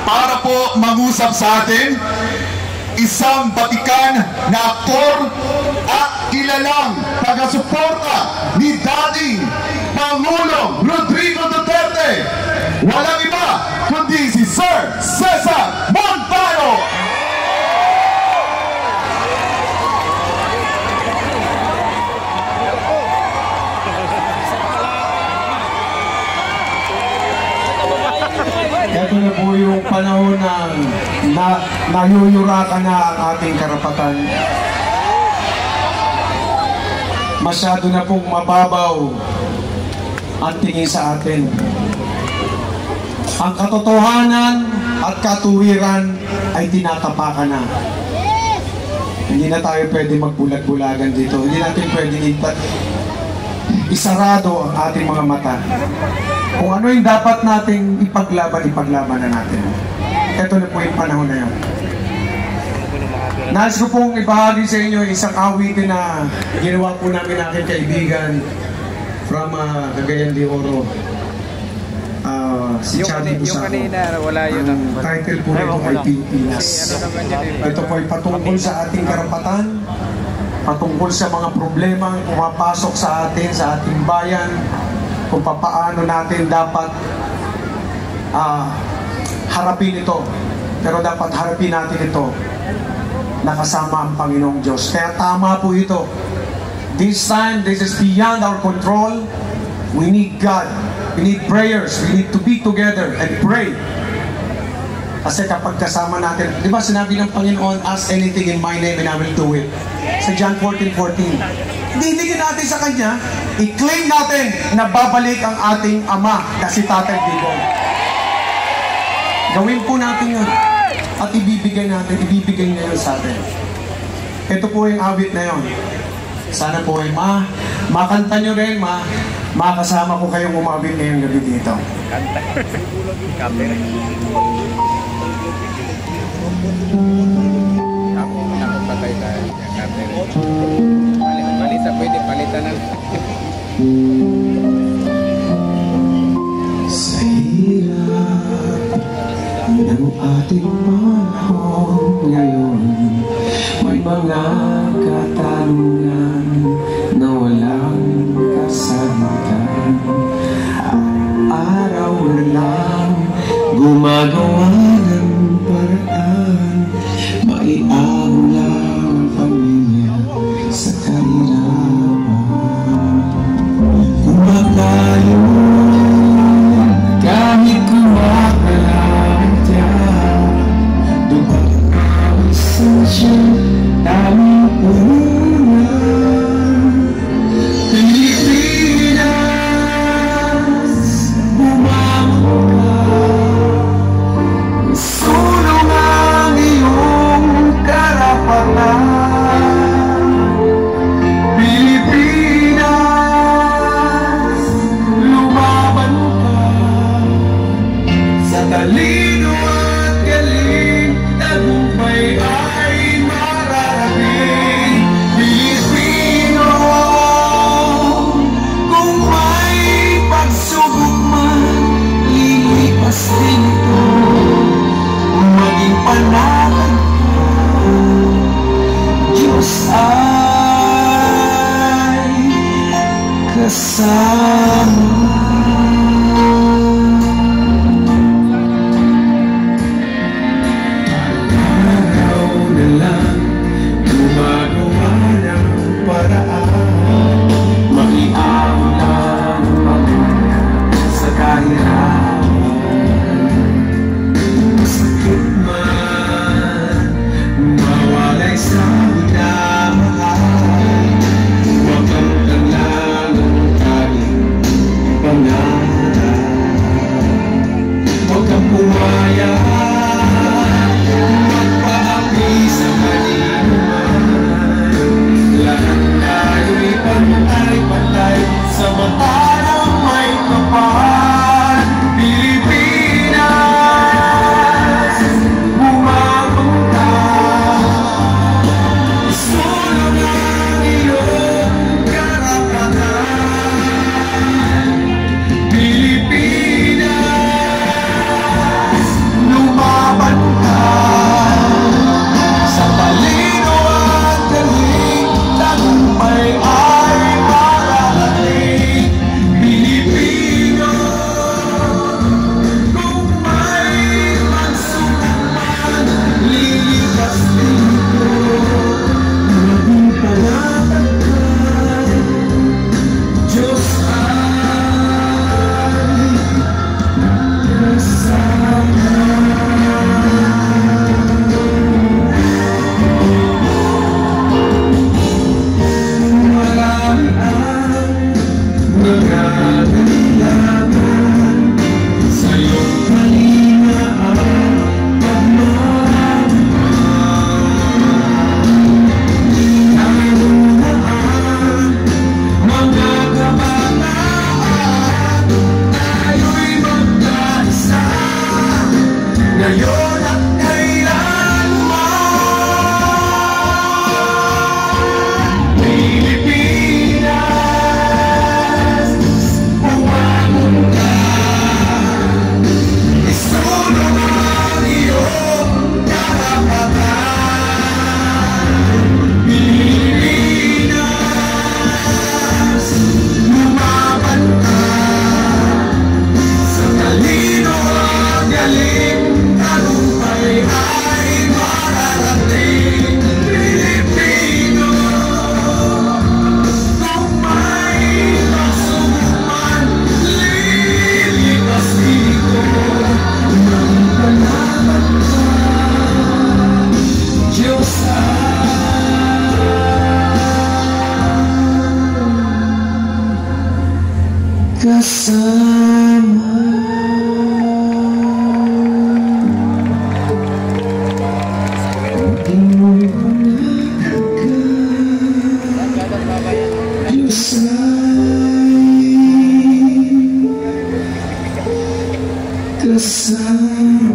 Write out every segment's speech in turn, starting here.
para po mangusap sa atin, isang batikan na aktor at kilalang taga-suporta ni dating Pangulong Rodrigo Duterte. Walang iba kundi si Sir Cesar Montano. Ito na po yung panahon na nayuyurakan na ang ating karapatan. Masyado na pong mababaw ang tingin sa atin. Ang katotohanan at katuwiran ay tinatapakan na. Hindi na tayo pwede magbulag-bulagan dito. Hindi natin pwede isarado ang ating mga mata. Kung ano yung dapat nating ipaglaban na natin. Ito na po yung panahon na yun. Nais ko pong ibahagi sa inyo isang awitin na ginawa po namin aking kaibigan from Cagayan de Oro. Si Chadi Busaco. Yung kanina, wala yun. Ang title po nito ay Pilipinas. Ito po ay patungkol sa ating karapatan, patungkol sa mga problema ang pumapasok sa atin, sa ating bayan, kung paano natin dapat harapin ito. Pero dapat harapin natin ito nakasama ang Panginoong Diyos. Kaya tama po ito. This time, this is beyond our control. We need God. We need prayers. We need to be together and pray. Kasi kapag kasama natin, di ba sinabi ng Panginoon, ask anything in my name and I will do it. Sa John 14:14. Diligin natin sa Kanya, i-claim natin na babalik ang ating Ama na si Tatay Digong. Gawin po natin yun. At ibibigay niya yun sa atin. Ito po yung awit na yun. Sana po ay makanta nyo rin, makasama ko kayong umawit ngayong gabi dito. Balita, pwede palitan na. Sa hirap ng ating panahon ngayon, may mga katanungan na walang kasagutan. Araw na lang gumagawa ng paraan, maiahula ang pamilya sa kahirapan. Kumakayo kahit kumakalangya, dumawasan siya daming ulan. Pilipinas, bumangon ka, sulong ang iyong karapatan. Pilipinas, lumaban ka sa talino at galing, tagumpay ay mararating. Pilipino, kung may pagsubok man, lilipas din ito. Maging panatag ko, Diyos ay kasama. ngayon at kailanman. Pilipinas, bumangon ka, isunod ang iyong karapatan. Pilipinas, lumaban ka, sa talino at galing, tagumpay ay mararating. Pilipino, kung may pagsuman, lilipas dito ng kalaban ka, Diyos kasama. Pinoy panahal ka, Diyos ay kasama.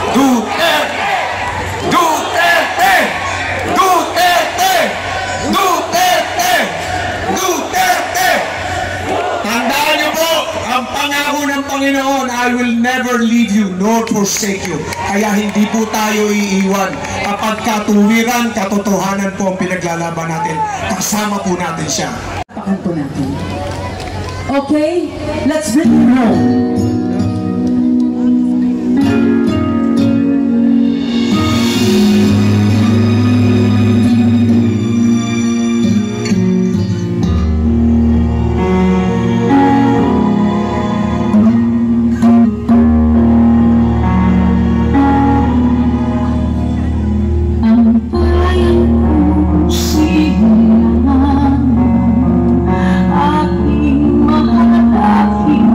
Duterte! Duterte! Duterte! Duterte! Duterte! Tandaan niyo po, ang pangako ng Panginoon, I will never leave you nor forsake you. Kaya hindi po tayo iiwan. Kapag katuwiran, katotohanan po ang pinaglalaban natin, kasama po natin siya. Pakan po natin. Okay, let's bring it home. Aking mahal, aking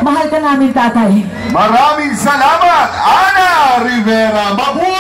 Mahal ka namin, tatay. Maraming salamat, Ana Rivera. Mabuhay!